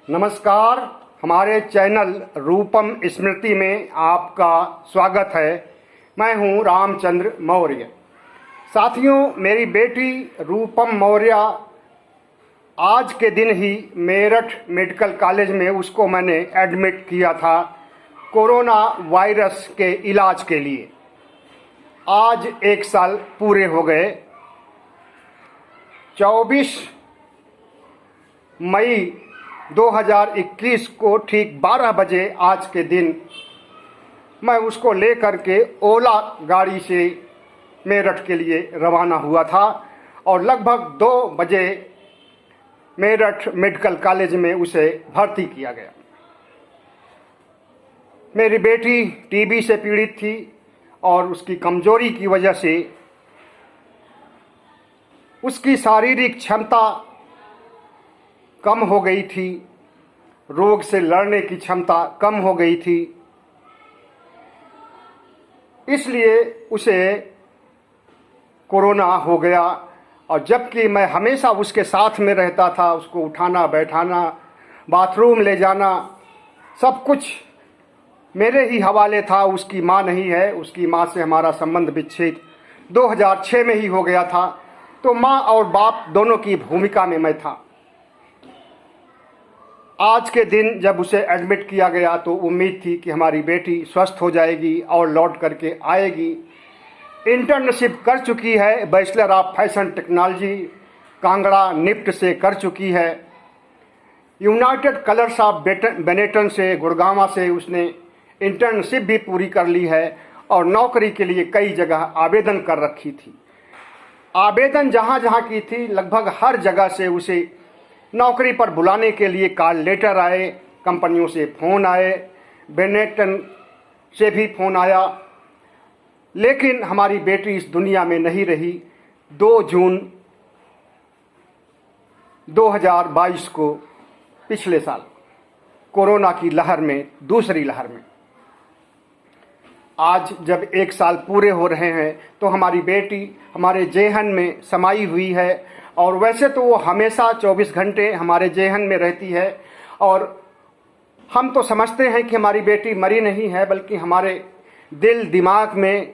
नमस्कार। हमारे चैनल रूपम स्मृति में आपका स्वागत है। मैं हूं रामचंद्र मौर्य। साथियों, मेरी बेटी रूपम मौर्य आज के दिन ही मेरठ मेडिकल कॉलेज में उसको मैंने एडमिट किया था कोरोना वायरस के इलाज के लिए। आज 1 साल पूरे हो गए। 24 मई 2021 को ठीक 12 बजे आज के दिन मैं उसको लेकर के ओला गाड़ी से मेरठ के लिए रवाना हुआ था और लगभग 2 बजे मेरठ मेडिकल कॉलेज में उसे भर्ती किया गया। मेरी बेटी टीबी से पीड़ित थी और उसकी कमजोरी की वजह से उसकी शारीरिक क्षमता कम हो गई थी, रोग से लड़ने की क्षमता कम हो गई थी। इसलिए उसे कोरोना हो गया। और जबकि मैं हमेशा उसके साथ में रहता था, उसको उठाना बैठाना, बाथरूम ले जाना, सब कुछ मेरे ही हवाले था। उसकी माँ नहीं है, उसकी माँ से हमारा संबंध विच्छेद 2006 में ही हो गया था। तो माँ और बाप दोनों की भूमिका में मैं था। आज के दिन जब उसे एडमिट किया गया तो उम्मीद थी कि हमारी बेटी स्वस्थ हो जाएगी और लौट करके आएगी। इंटर्नशिप कर चुकी है, bachelor of fashion technology Kangra NIFT से कर चुकी है। यूनाइटेड कलर्स ऑफ बेनेटन से गुड़गांव से उसने इंटर्नशिप भी पूरी कर ली है और नौकरी के लिए कई जगह आवेदन कर रखी थी। आवेदन जहाँ जहाँ की थी, लगभग हर जगह से उसे नौकरी पर बुलाने के लिए कॉल लेटर आए, कंपनियों से फ़ोन आए, बेनेटन से भी फ़ोन आया। लेकिन हमारी बेटी इस दुनिया में नहीं रही। 2 जून 2022 को, पिछले साल कोरोना की लहर में, दूसरी लहर में, आज जब 1 साल पूरे हो रहे हैं तो हमारी बेटी हमारे जेहन में समाई हुई है। और वैसे तो वो हमेशा 24 घंटे हमारे जेहन में रहती है और हम तो समझते हैं कि हमारी बेटी मरी नहीं है, बल्कि हमारे दिल दिमाग में,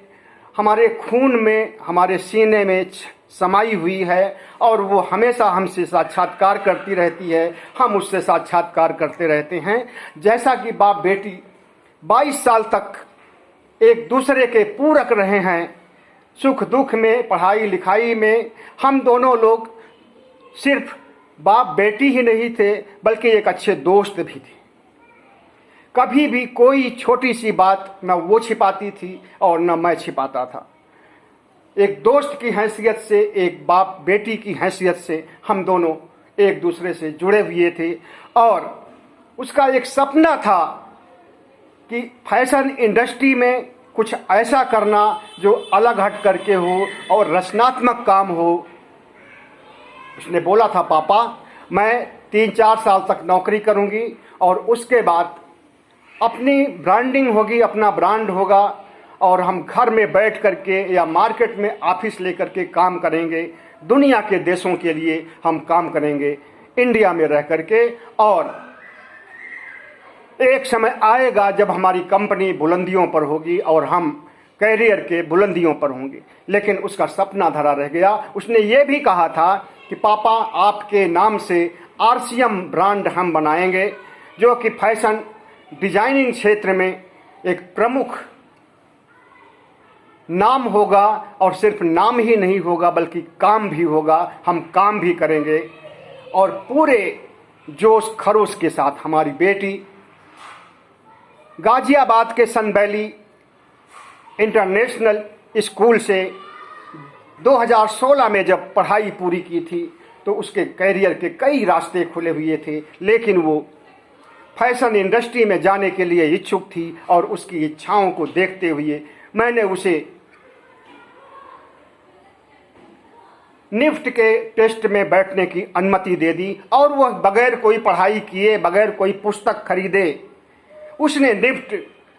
हमारे खून में, हमारे सीने में समाई हुई है और वो हमेशा हमसे साक्षात्कार करती रहती है, हम उससे साक्षात्कार करते रहते हैं। जैसा कि बाप बेटी 22 साल तक एक दूसरे के पूरक रहे हैं, सुख दुख में, पढ़ाई लिखाई में। हम दोनों लोग सिर्फ बाप बेटी ही नहीं थे, बल्कि एक अच्छे दोस्त भी थे। कभी भी कोई छोटी सी बात न वो छिपाती थी और न मैं छिपाता था। एक दोस्त की हैसियत से, एक बाप बेटी की हैसियत से हम दोनों एक दूसरे से जुड़े हुए थे। और उसका एक सपना था कि फैशन इंडस्ट्री में कुछ ऐसा करना जो अलग हट करके हो और रचनात्मक काम हो। उसने बोला था, पापा मैं 3-4 साल तक नौकरी करूंगी और उसके बाद अपनी ब्रांडिंग होगी, अपना ब्रांड होगा और हम घर में बैठ करके या मार्केट में ऑफिस लेकर के काम करेंगे। दुनिया के देशों के लिए हम काम करेंगे, इंडिया में रह करके। और एक समय आएगा जब हमारी कंपनी बुलंदियों पर होगी और हम कैरियर के बुलंदियों पर होंगे। लेकिन उसका सपना धरा रह गया। उसने ये भी कहा था कि पापा आपके नाम से RCM ब्रांड हम बनाएंगे, जो कि फैशन डिजाइनिंग क्षेत्र में एक प्रमुख नाम होगा। और सिर्फ नाम ही नहीं होगा बल्कि काम भी होगा, हम काम भी करेंगे। और पूरे जोश खरोश के साथ हमारी बेटी गाजियाबाद के सन वैली इंटरनेशनल स्कूल से 2016 में जब पढ़ाई पूरी की थी तो उसके कैरियर के कई रास्ते खुले हुए थे। लेकिन वो फैशन इंडस्ट्री में जाने के लिए इच्छुक थी और उसकी इच्छाओं को देखते हुए मैंने उसे निफ्ट के टेस्ट में बैठने की अनुमति दे दी। और वह बगैर कोई पढ़ाई किए, बगैर कोई पुस्तक खरीदे, उसने निफ्ट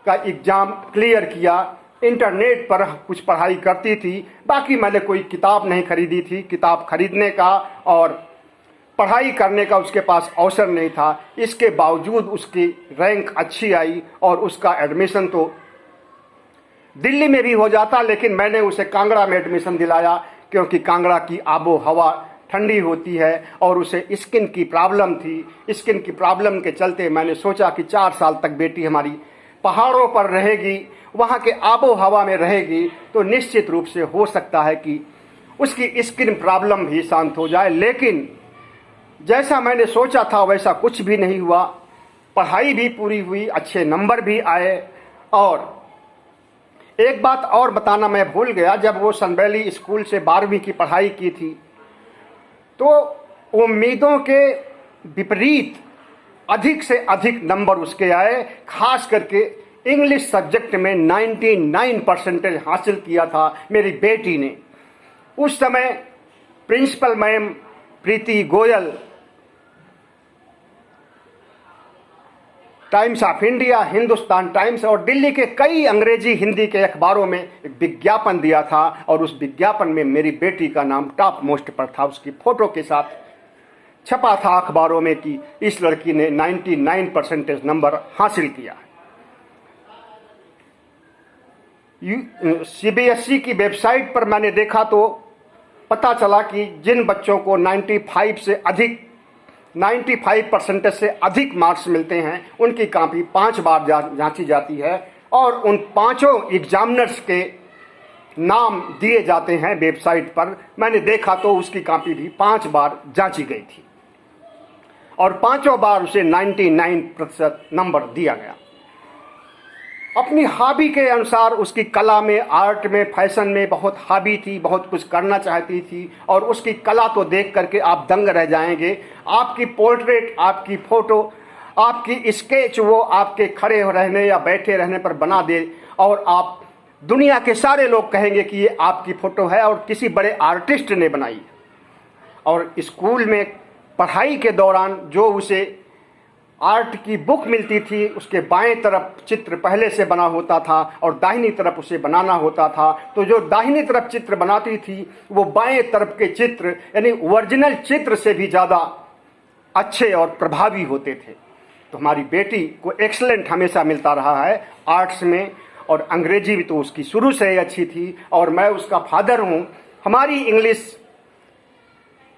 का एग्ज़ाम क्लियर किया। इंटरनेट पर कुछ पढ़ाई करती थी, बाकी मैंने कोई किताब नहीं खरीदी थी। किताब खरीदने का और पढ़ाई करने का उसके पास अवसर नहीं था। इसके बावजूद उसकी रैंक अच्छी आई और उसका एडमिशन तो दिल्ली में भी हो जाता, लेकिन मैंने उसे कांगड़ा में एडमिशन दिलाया, क्योंकि कांगड़ा की आबो हवा ठंडी होती है और उसे स्किन की प्रॉब्लम थी। स्किन की प्रॉब्लम के चलते मैंने सोचा कि 4 साल तक बेटी हमारी पहाड़ों पर रहेगी, वहाँ के आबो हवा में रहेगी, तो निश्चित रूप से हो सकता है कि उसकी स्किन प्रॉब्लम भी शांत हो जाए। लेकिन जैसा मैंने सोचा था वैसा कुछ भी नहीं हुआ। पढ़ाई भी पूरी हुई, अच्छे नंबर भी आए। और एक बात और बताना मैं भूल गया, जब वो सनवैली स्कूल से 12वीं की पढ़ाई की थी तो उम्मीदों के विपरीत अधिक से अधिक नंबर उसके आए। खास करके इंग्लिश सब्जेक्ट में 99% हासिल किया था मेरी बेटी ने। उस समय principal ma'am Preeti Goyal Times of India, Hindustan Times और दिल्ली के कई अंग्रेजी हिंदी के अखबारों में एक विज्ञापन दिया था और उस विज्ञापन में मेरी बेटी का नाम टॉप मोस्ट पर था। उसकी फोटो के साथ छपा था अखबारों में कि इस लड़की ने 99% नंबर हासिल किया। सीबीएसई की वेबसाइट पर मैंने देखा तो पता चला कि जिन बच्चों को 95% से अधिक मार्क्स मिलते हैं उनकी कॉपी 5 बार जांची जाती है और उन 5 एग्जामिनर्स के नाम दिए जाते हैं वेबसाइट पर। मैंने देखा तो उसकी कॉपी भी 5 बार जांची गई थी और 5 बार उसे 99% नंबर दिया गया। अपनी हॉबी के अनुसार उसकी कला में, आर्ट में, फैशन में बहुत हॉबी थी, बहुत कुछ करना चाहती थी और उसकी कला तो देख करके आप दंग रह जाएंगे। आपकी पोर्ट्रेट, आपकी फ़ोटो, आपकी स्केच वो आपके खड़े रहने या बैठे रहने पर बना दे और आप दुनिया के सारे लोग कहेंगे कि ये आपकी फ़ोटो है और किसी बड़े आर्टिस्ट ने बनाई। और स्कूल में पढ़ाई के दौरान जो उसे आर्ट की बुक मिलती थी उसके बाएं तरफ चित्र पहले से बना होता था और दाहिनी तरफ उसे बनाना होता था। तो जो दाहिनी तरफ चित्र बनाती थी वो बाएं तरफ के चित्र यानी ओरिजिनल चित्र से भी ज़्यादा अच्छे और प्रभावी होते थे। तो हमारी बेटी को एक्सीलेंट हमेशा मिलता रहा है आर्ट्स में और अंग्रेजी भी तो उसकी शुरू से ही अच्छी थी और मैं उसका फादर हूँ। हमारी इंग्लिश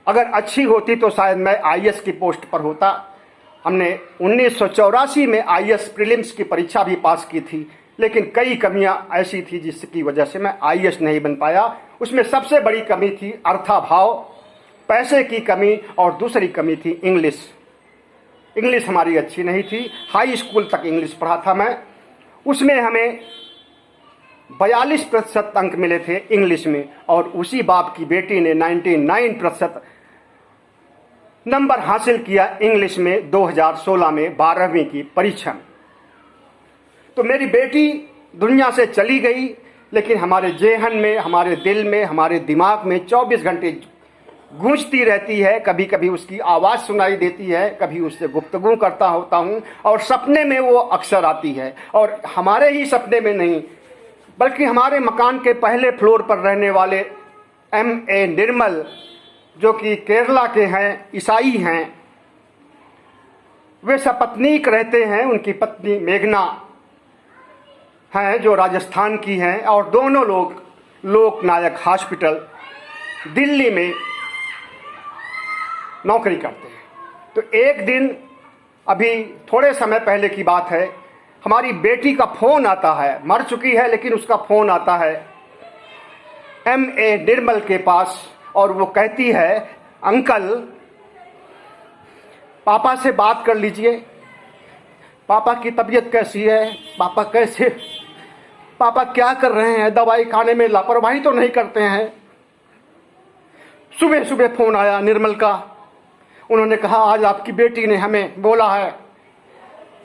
अगर अच्छी होती तो शायद मैं आईएएस की पोस्ट पर होता। हमने 1984 में आईएएस प्रीलिम्स की परीक्षा भी पास की थी, लेकिन कई कमियां ऐसी थी जिसकी वजह से मैं आईएएस नहीं बन पाया। उसमें सबसे बड़ी कमी थी अर्थाभाव, पैसे की कमी और दूसरी कमी थी इंग्लिश। इंग्लिश हमारी अच्छी नहीं थी। हाई स्कूल तक इंग्लिश पढ़ा था मैं, उसमें हमें 42% अंक मिले थे इंग्लिश में और उसी बाप की बेटी ने 99% नंबर हासिल किया इंग्लिश में 2016 में 12वीं की परीक्षा में। तो मेरी बेटी दुनिया से चली गई, लेकिन हमारे जेहन में, हमारे दिल में, हमारे दिमाग में 24 घंटे गूंजती रहती है। कभी कभी उसकी आवाज़ सुनाई देती है, कभी उससे गुफ्तगू करता होता हूँ और सपने में वो अक्सर आती है। और हमारे ही सपने में नहीं बल्कि हमारे मकान के पहले फ्लोर पर रहने वाले M.A. निर्मल, जो कि केरला के हैं, ईसाई हैं, वे सपत्नीक रहते हैं। उनकी पत्नी मेघना हैं जो राजस्थान की हैं और दोनों लोग लोकनायक हॉस्पिटल दिल्ली में नौकरी करते हैं। तो एक दिन, अभी थोड़े समय पहले की बात है, हमारी बेटी का फ़ोन आता है, मर चुकी है लेकिन उसका फ़ोन आता है M.A. निर्मल के पास और वो कहती है, अंकल पापा से बात कर लीजिए, पापा की तबीयत कैसी है, पापा कैसे, पापा क्या कर रहे हैं, दवाई खाने में लापरवाही तो नहीं करते हैं। सुबह सुबह फ़ोन आया निर्मल का, उन्होंने कहा आज आपकी बेटी ने हमें बोला है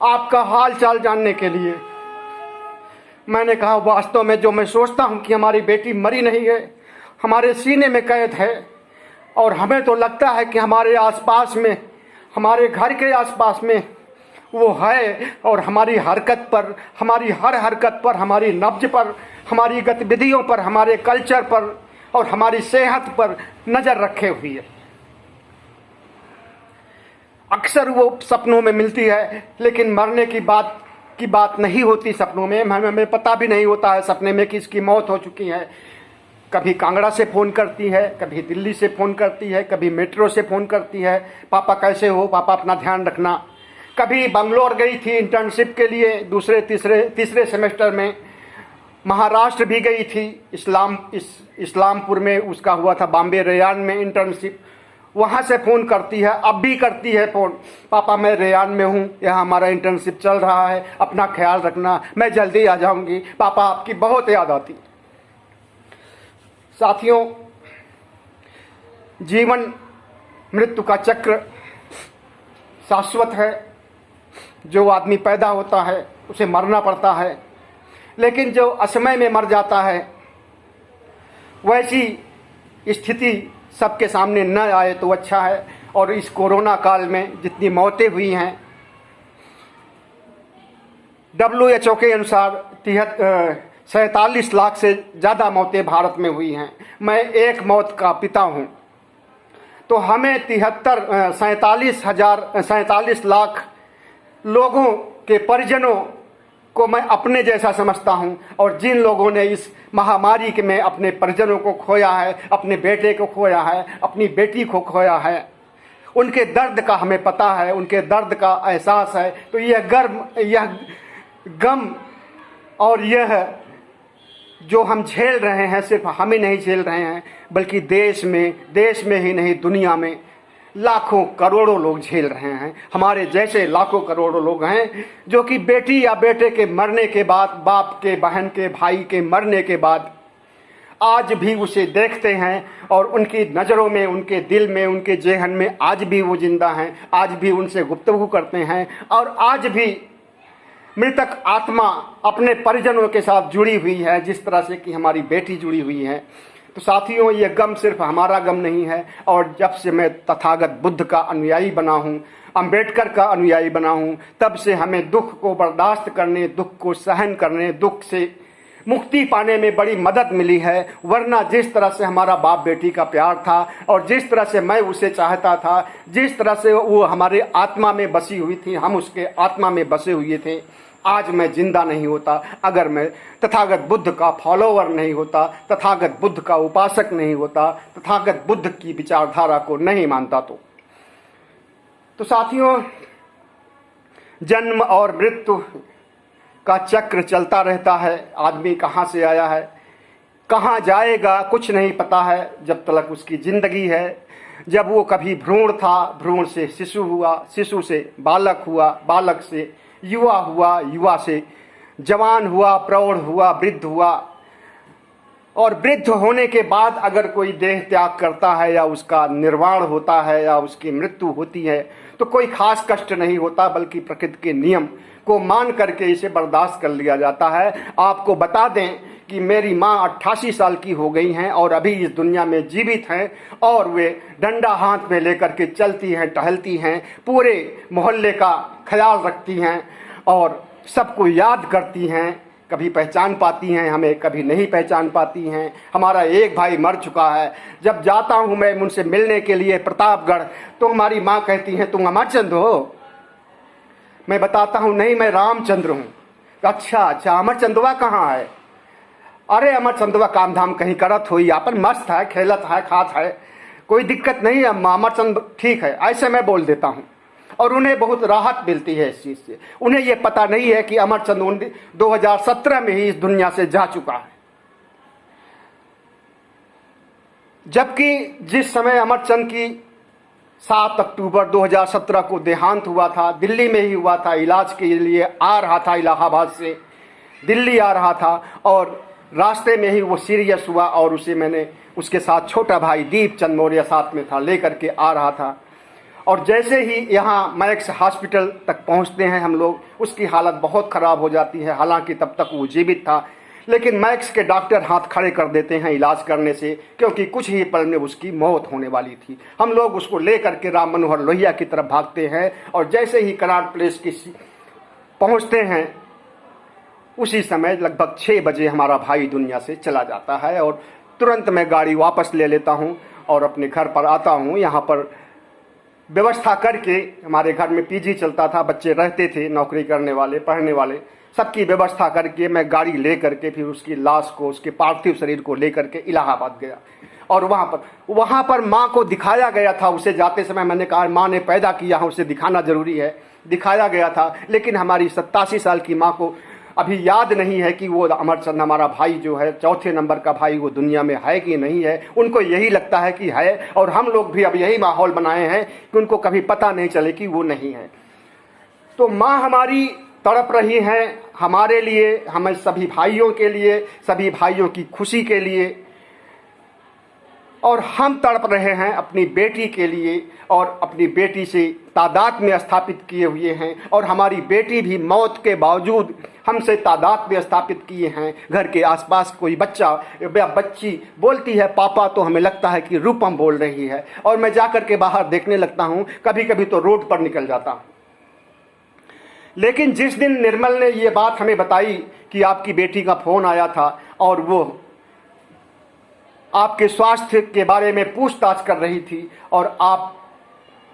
आपका हाल चाल जानने के लिए। मैंने कहा वास्तव में जो मैं सोचता हूँ कि हमारी बेटी मरी नहीं है, हमारे सीने में कैद है और हमें तो लगता है कि हमारे आसपास में, हमारे घर के आसपास में वो है और हमारी हरकत पर, हमारी हर हरकत पर, हमारी नब्ज पर, हमारी गतिविधियों पर, हमारे कल्चर पर और हमारी सेहत पर नज़र रखे हुई है। अक्सर वो सपनों में मिलती है, लेकिन मरने की बात नहीं होती सपनों में। हमें पता भी नहीं होता है सपने में कि इसकी मौत हो चुकी है। कभी कांगड़ा से फ़ोन करती है, कभी दिल्ली से फ़ोन करती है, कभी मेट्रो से फ़ोन करती है, पापा कैसे हो, पापा अपना ध्यान रखना। कभी बंगलोर गई थी इंटर्नशिप के लिए, दूसरे तीसरे सेमेस्टर में। महाराष्ट्र भी गई थी, इस्लामपुर में उसका हुआ था, बॉम्बे रेयान में इंटर्नशिप। वहाँ से फ़ोन करती है, अब भी करती है फ़ोन, पापा मैं रेयान में हूँ, यहाँ हमारा इंटर्नशिप चल रहा है, अपना ख्याल रखना, मैं जल्दी आ जाऊँगी, पापा आपकी बहुत याद आती। साथियों, जीवन मृत्यु का चक्र शाश्वत है। जो आदमी पैदा होता है उसे मरना पड़ता है, लेकिन जो असमय में मर जाता है, वैसी स्थिति सबके सामने न आए तो अच्छा है। और इस कोरोना काल में जितनी मौतें हुई हैं, WHO के अनुसार 47 लाख से ज़्यादा मौतें भारत में हुई हैं। मैं एक मौत का पिता हूँ, तो हमें 47 लाख लोगों के परिजनों को मैं अपने जैसा समझता हूँ। और जिन लोगों ने इस महामारी के में अपने परिजनों को खोया है, अपने बेटे को खोया है, अपनी बेटी को खोया है, उनके दर्द का हमें पता है, उनके दर्द का एहसास है। तो यह गम और यह जो हम झेल रहे हैं, सिर्फ हम ही नहीं झेल रहे हैं, बल्कि देश में ही नहीं, दुनिया में लाखों करोड़ों लोग झेल रहे हैं। हमारे जैसे लाखों करोड़ों लोग हैं जो कि बेटी या बेटे के मरने के बाद, बाप के, बहन के, भाई के मरने के बाद आज भी उसे देखते हैं, और उनकी नज़रों में, उनके दिल में, उनके जेहन में आज भी वो जिंदा हैं, आज भी उनसे गुफ्तगू करते हैं, और आज भी मृतक आत्मा अपने परिजनों के साथ जुड़ी हुई है, जिस तरह से कि हमारी बेटी जुड़ी हुई है। तो साथियों, ये गम सिर्फ हमारा गम नहीं है। और जब से मैं तथागत बुद्ध का अनुयायी बना हूँ, अंबेडकर का अनुयायी बना हूँ, तब से हमें दुख को बर्दाश्त करने, दुख को सहन करने, दुख से मुक्ति पाने में बड़ी मदद मिली है। वरना जिस तरह से हमारा बाप बेटी का प्यार था, और जिस तरह से मैं उसे चाहता था, जिस तरह से वो हमारे आत्मा में बसी हुई थी, हम उसके आत्मा में बसे हुए थे, आज मैं जिंदा नहीं होता अगर मैं तथागत बुद्ध का फॉलोवर नहीं होता, तथागत बुद्ध का उपासक नहीं होता, तथागत बुद्ध की विचारधारा को नहीं मानता। तो साथियों, जन्म और मृत्यु का चक्र चलता रहता है। आदमी कहाँ से आया है, कहाँ जाएगा, कुछ नहीं पता है जब तक उसकी जिंदगी है। जब वो कभी भ्रूण था, भ्रूण से शिशु हुआ, शिशु से बालक हुआ, बालक से युवा हुआ, युवा से जवान हुआ, प्रौढ़ हुआ, वृद्ध हुआ, और वृद्ध होने के बाद अगर कोई देह त्याग करता है, या उसका निर्वाण होता है, या उसकी मृत्यु होती है, तो कोई खास कष्ट नहीं होता, बल्कि प्रकृति के नियम को मान करके इसे बर्दाश्त कर लिया जाता है। आपको बता दें कि मेरी माँ 88 साल की हो गई हैं और अभी इस दुनिया में जीवित हैं, और वे डंडा हाथ में लेकर के चलती हैं, टहलती हैं, पूरे मोहल्ले का ख्याल रखती हैं, और सबको याद करती हैं। कभी पहचान पाती हैं हमें, कभी नहीं पहचान पाती हैं। हमारा एक भाई मर चुका है, जब जाता हूँ मैं उनसे मिलने के लिए प्रतापगढ़, तो हमारी माँ कहती हैं तुम अमरचंद हो? मैं बताता हूँ नहीं, मैं रामचंद्र हूँ। अच्छा, अमरचंदवा कहाँ है? अरे अमरचंदवा काम धाम कहीं करत हो, अपन मस्त है, खेलत है, खात है, कोई दिक्कत नहीं है, अमरचंद ठीक है, ऐसे मैं बोल देता हूँ। और उन्हें बहुत राहत मिलती है इस चीज़ से। उन्हें ये पता नहीं है कि अमरचंद 2017 में ही इस दुनिया से जा चुका है। जबकि जिस समय अमरचंद की 7 अक्टूबर 2017 को देहांत हुआ था, दिल्ली में ही हुआ था, इलाज के लिए आ रहा था, इलाहाबाद से दिल्ली आ रहा था, और रास्ते में ही वो सीरियस हुआ, और उसे मैंने, उसके साथ छोटा भाई दीप चंद मौर्य साथ में था, लेकर के आ रहा था। और जैसे ही यहाँ मैक्स हॉस्पिटल तक पहुँचते हैं हम लोग, उसकी हालत बहुत ख़राब हो जाती है। हालांकि तब तक वो जीवित था, लेकिन मैक्स के डॉक्टर हाथ खड़े कर देते हैं इलाज करने से, क्योंकि कुछ ही पल में उसकी मौत होने वाली थी। हम लोग उसको लेकर के राम मनोहर लोहिया की तरफ भागते हैं, और जैसे ही कनाट प्लेस की पहुँचते हैं, उसी समय लगभग 6 बजे हमारा भाई दुनिया से चला जाता है। और तुरंत मैं गाड़ी वापस ले लेता हूँ और अपने घर पर आता हूँ। यहाँ पर व्यवस्था करके, हमारे घर में पीजी चलता था, बच्चे रहते थे, नौकरी करने वाले, पढ़ने वाले, सबकी व्यवस्था करके मैं गाड़ी ले करके फिर उसकी लाश को, उसके पार्थिव शरीर को ले करके इलाहाबाद गया। और वहाँ पर माँ को दिखाया गया था। उसे जाते समय मैंने कहा माँ ने पैदा किया है, उसे दिखाना जरूरी है। दिखाया गया था, लेकिन हमारी 87 साल की माँ को अभी याद नहीं है कि वो अमरचंद हमारा भाई जो है, चौथे नंबर का भाई, वो दुनिया में है कि नहीं है। उनको यही लगता है कि है, और हम लोग भी अब यही माहौल बनाए हैं कि उनको कभी पता नहीं चले कि वो नहीं है। तो माँ हमारी तड़प रही हैं हमारे लिए, हमें सभी भाइयों के लिए, सभी भाइयों की खुशी के लिए, और हम तड़प रहे हैं अपनी बेटी के लिए, और अपनी बेटी से तादाद में स्थापित किए हुए हैं। और हमारी बेटी भी मौत के बावजूद हमसे तादाद में स्थापित किए हैं। घर के आसपास कोई बच्चा या बच्ची बोलती है पापा, तो हमें लगता है कि रूपम बोल रही है, और मैं जाकर के बाहर देखने लगता हूँ, कभी कभी तो रोड पर निकल जाता हूँ। लेकिन जिस दिन निर्मल ने ये बात हमें बताई कि आपकी बेटी का फ़ोन आया था और वो आपके स्वास्थ्य के बारे में पूछताछ कर रही थी,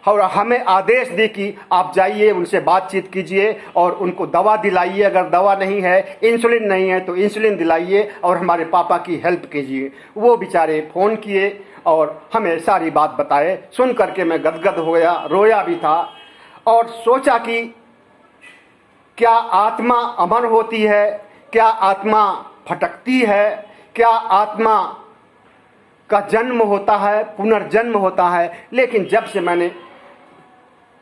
और हमें आदेश दी कि आप जाइए, उनसे बातचीत कीजिए और उनको दवा दिलाइए, अगर दवा नहीं है, इंसुलिन नहीं है तो इंसुलिन दिलाइए, और हमारे पापा की हेल्प कीजिए। वो बेचारे फ़ोन किए और हमें सारी बात बताए। सुन करके मैं गदगद हो गया, रोया भी था, और सोचा कि क्या आत्मा अमर होती है, क्या आत्मा भटकती है, क्या आत्मा का जन्म होता है, पुनर्जन्म होता है। लेकिन जब से मैंने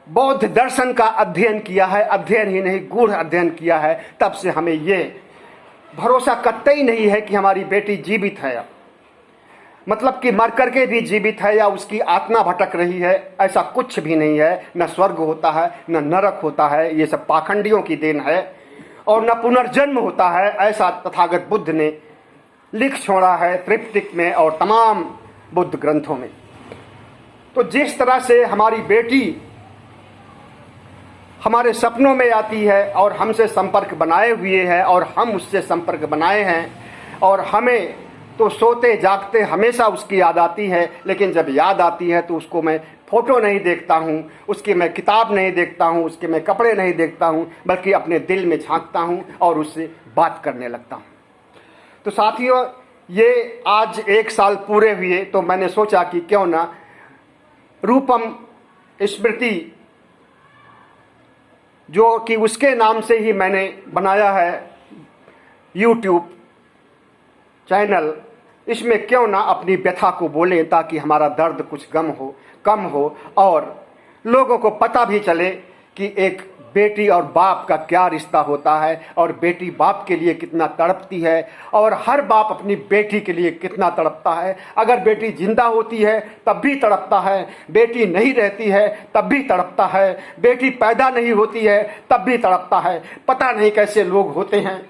बौद्ध दर्शन का अध्ययन किया है, अध्ययन ही नहीं गूढ़ अध्ययन किया है, तब से हमें ये भरोसा कतई नहीं है कि हमारी बेटी जीवित है, मतलब कि मर करके भी जीवित है या उसकी आत्मा भटक रही है। ऐसा कुछ भी नहीं है। न स्वर्ग होता है, न नरक होता है, ये सब पाखंडियों की देन है, और न पुनर्जन्म होता है, ऐसा तथागत बुद्ध ने लिख छोड़ा है त्रिपिटक में और तमाम बुद्ध ग्रंथों में। तो जिस तरह से हमारी बेटी हमारे सपनों में आती है और हमसे संपर्क बनाए हुए है, और हम उससे संपर्क बनाए हैं, और हमें तो सोते जागते हमेशा उसकी याद आती है। लेकिन जब याद आती है तो उसको मैं फ़ोटो नहीं देखता हूँ, उसकी मैं किताब नहीं देखता हूँ, उसके मैं कपड़े नहीं देखता हूँ, बल्कि अपने दिल में झांकता हूँ और उससे बात करने लगता हूँ। तो साथियों, ये आज 1 साल पूरे हुए, तो मैंने सोचा कि क्यों ना रूपम स्मृति, जो कि उसके नाम से ही मैंने बनाया है YouTube चैनल, इसमें क्यों ना अपनी व्यथा को बोलें, ताकि हमारा दर्द कुछ कम हो और लोगों को पता भी चले कि एक बेटी और बाप का क्या रिश्ता होता है, और बेटी बाप के लिए कितना तड़पती है, और हर बाप अपनी बेटी के लिए कितना तड़पता है। अगर बेटी जिंदा होती है तब भी तड़पता है, बेटी नहीं रहती है तब भी तड़पता है, बेटी पैदा नहीं होती है तब भी तड़पता है। पता नहीं कैसे लोग होते हैं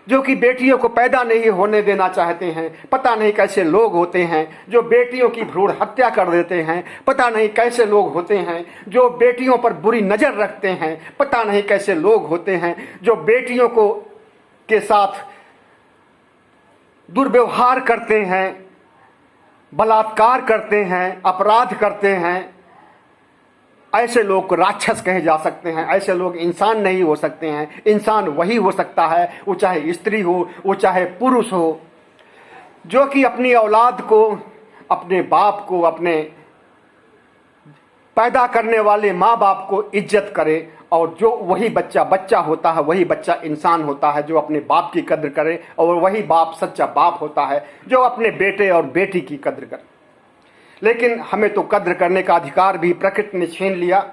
जो कि बेटियों को पैदा नहीं होने देना चाहते हैं। पता नहीं कैसे लोग होते हैं जो बेटियों की भ्रूण हत्या कर देते हैं। पता नहीं कैसे लोग होते हैं जो बेटियों पर बुरी नज़र रखते हैं। पता नहीं कैसे लोग होते हैं जो बेटियों के साथ दुर्व्यवहार करते हैं, बलात्कार करते हैं, अपराध करते हैं। ऐसे लोग को राक्षस कहे जा सकते हैं। ऐसे लोग इंसान नहीं हो सकते हैं। इंसान वही हो सकता है, वो चाहे स्त्री हो, वो चाहे पुरुष हो, जो कि अपनी औलाद को, अपने बाप को, अपने पैदा करने वाले माँ बाप को इज्जत करे, और जो वही बच्चा होता है, वही बच्चा इंसान होता है जो अपने बाप की कद्र करे, और वही बाप सच्चा बाप होता है जो अपने बेटे और बेटी की कद्र करे। लेकिन हमें तो कद्र करने का अधिकार भी प्रकृति ने छीन लिया,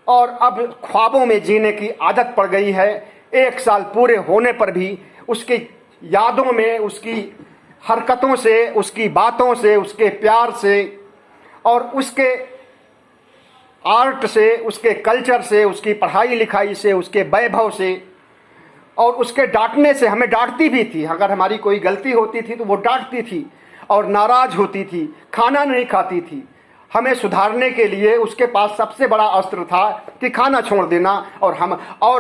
और अब ख्वाबों में जीने की आदत पड़ गई है। 1 साल पूरे होने पर भी उसकी यादों में, उसकी हरकतों से, उसकी बातों से, उसके प्यार से, और उसके आर्ट से, उसके कल्चर से, उसकी पढ़ाई लिखाई से, उसके वैभव से, और उसके डांटने से, हमें डांटती भी थी। अगर हमारी कोई गलती होती थी तो वो डांटती थी और नाराज होती थी, खाना नहीं खाती थी। हमें सुधारने के लिए उसके पास सबसे बड़ा अस्त्र था कि खाना छोड़ देना, और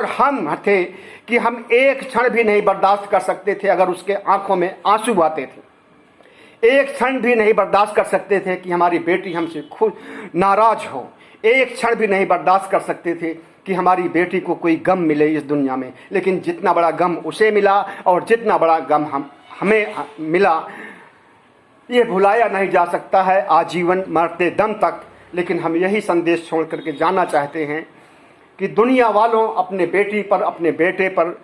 हम थे कि हम एक क्षण भी नहीं बर्दाश्त कर सकते थे अगर उसके आंखों में आंसू आते थे। एक क्षण भी नहीं बर्दाश्त कर सकते थे कि हमारी बेटी हमसे खुद नाराज हो। एक क्षण भी नहीं बर्दाश्त कर सकते थे कि हमारी बेटी को कोई गम मिले इस दुनिया में। लेकिन जितना बड़ा गम उसे मिला और जितना बड़ा गम हमें मिला, ये भुलाया नहीं जा सकता है आजीवन मरते दम तक। लेकिन हम यही संदेश छोड़ करके जाना चाहते हैं कि दुनिया वालों, अपने बेटी पर, अपने बेटे पर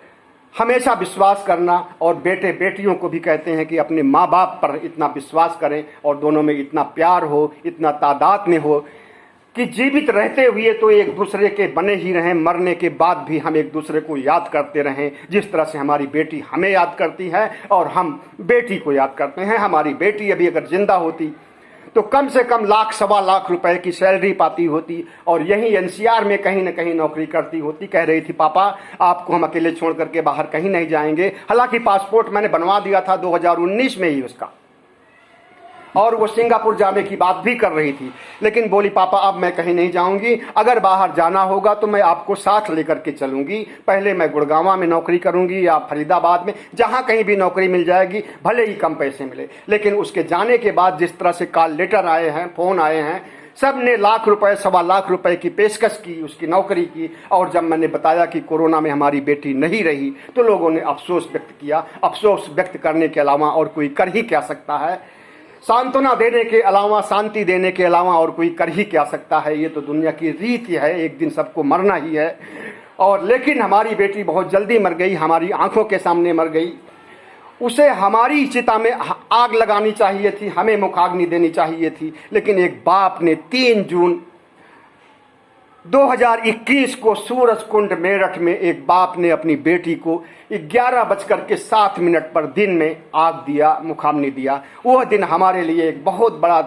हमेशा विश्वास करना, और बेटे बेटियों को भी कहते हैं कि अपने माँ बाप पर इतना विश्वास करें और दोनों में इतना प्यार हो, इतना तादाद में हो कि जीवित रहते हुए तो एक दूसरे के बने ही रहें, मरने के बाद भी हम एक दूसरे को याद करते रहें, जिस तरह से हमारी बेटी हमें याद करती है और हम बेटी को याद करते हैं। हमारी बेटी अभी अगर जिंदा होती तो कम से कम लाख सवा लाख रुपए की सैलरी पाती होती और यहीं एनसीआर में कहीं ना कहीं नौकरी करती होती। कह रही थी, पापा आपको हम अकेले छोड़ करके बाहर कहीं नहीं जाएंगे। हालांकि पासपोर्ट मैंने बनवा दिया था 2019 में ही उसका, और वो सिंगापुर जाने की बात भी कर रही थी, लेकिन बोली पापा अब मैं कहीं नहीं जाऊंगी, अगर बाहर जाना होगा तो मैं आपको साथ लेकर के चलूंगी। पहले मैं गुड़गांव में नौकरी करूंगी या फरीदाबाद में, जहां कहीं भी नौकरी मिल जाएगी, भले ही कम पैसे मिले। लेकिन उसके जाने के बाद जिस तरह से कॉल लेटर आए हैं, फोन आए हैं, सब ने लाख रुपए सवा लाख रुपए की पेशकश की उसकी नौकरी की। और जब मैंने बताया कि कोरोना में हमारी बेटी नहीं रही तो लोगों ने अफसोस व्यक्त किया। अफसोस व्यक्त करने के अलावा और कोई कर ही क्या सकता है? सांत्वना देने के अलावा, शांति देने के अलावा और कोई कर ही क्या सकता है? ये तो दुनिया की रीत है, एक दिन सबको मरना ही है। और लेकिन हमारी बेटी बहुत जल्दी मर गई, हमारी आंखों के सामने मर गई। उसे हमारी चिता में आग लगानी चाहिए थी, हमें मुखाग्नि देनी चाहिए थी। लेकिन एक बाप ने 3 जून 2021 को सूरज कुंड मेरठ में एक बाप ने अपनी बेटी को 11:07 पर दिन में आग दिया, मुखाग्नि दिया। वह दिन हमारे लिए एक बहुत बड़ा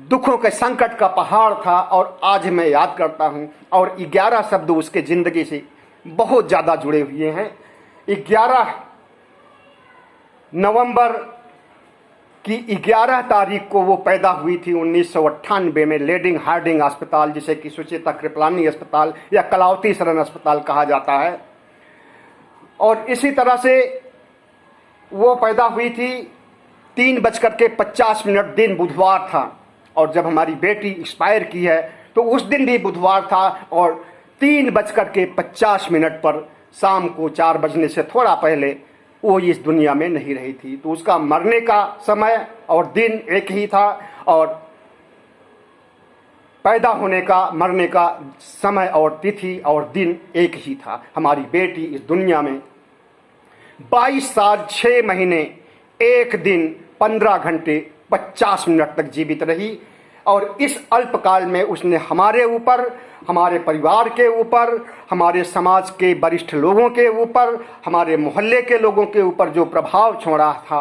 दुखों के संकट का पहाड़ था और आज मैं याद करता हूं। और 11 शब्द उसके जिंदगी से बहुत ज्यादा जुड़े हुए हैं। 11 नवंबर कि 11 तारीख को वो पैदा हुई थी 1998 में लेडिंग हार्डिंग अस्पताल, जिसे कि सुचेता कृपलानी अस्पताल या कलावती शरण अस्पताल कहा जाता है। और इसी तरह से वो पैदा हुई थी 3:50 दिन बुधवार था। और जब हमारी बेटी एक्सपायर की है तो उस दिन भी बुधवार था और 3:50 पर शाम को 4 बजने से थोड़ा पहले वो इस दुनिया में नहीं रही थी। तो उसका मरने का समय और दिन एक ही था और पैदा होने का, मरने का समय और तिथि और दिन एक ही था। हमारी बेटी इस दुनिया में 22 साल 6 महीने 1 दिन 15 घंटे 50 मिनट तक जीवित रही। और इस अल्पकाल में उसने हमारे ऊपर, हमारे परिवार के ऊपर, हमारे समाज के वरिष्ठ लोगों के ऊपर, हमारे मोहल्ले के लोगों के ऊपर जो प्रभाव छोड़ा था